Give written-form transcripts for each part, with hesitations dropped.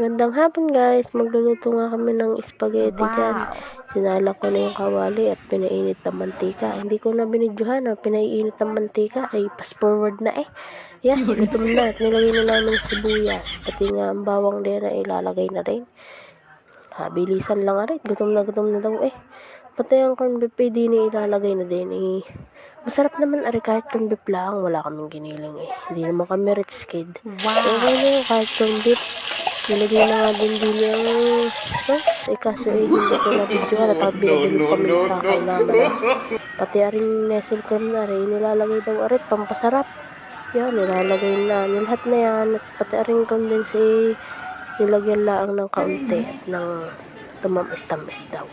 Magandang hapon guys, magluluto nga kami ng spaghetti dyan. Sinala ko na yung kawali at pinainit ng mantika. Hindi ko na binidyohan na pinainit ng mantika ay fast forward na eh. Yan, gutom na at nilagay na namin sibuyas. Pati nga ang bawang din na ilalagay na rin. Bilisan lang rin, gutom na daw eh. Pati ang corn beef ay di na ilalagay na din eh. Masarap naman ari kahit corn beef lang, wala kaming giniling eh. Hindi naman kami rich kid. Okay na yung kahit corn beef. Nilagay na nga din ang sauce. Kaso hindi ko na video na tapos binabili paminta kailangan na. Pati aring nestle cream na rin, nilalagay daw arit, pampasarap. Yan, nilalagay na. Lahat na yan. At pati aring condense nilagyan lang ng kaunti at ng tumamis-tamis daw.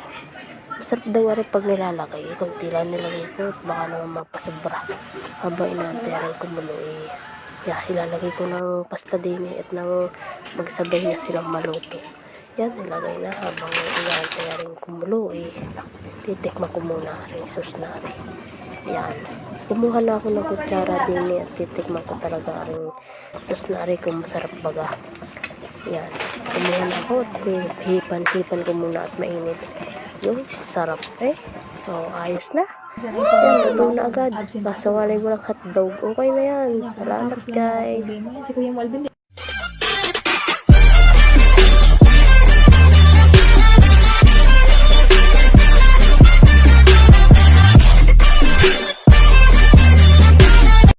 Masarap daw arit pag nilalagay. Kaunti lang nilagay ko at baka naman mapasobra. Haba inaantay aring kumulo ilalagay ko ng pasta din at nang magsabay na silang maluto. Yan, nilagay na habang inaantay rin kumulo titikman ko muna rin sauce na rin. Yan. Kumuha na ako ng kutsara din at titikman ko talaga rin sauce na rin kung masarap baga. Yan. Kumuha na ako at hipan ko muna at mainit. Yung sarap So, ayos na. Yan, luto na agad. Kaso walay mo lang hotdog. Okay na yan. Salamat guys.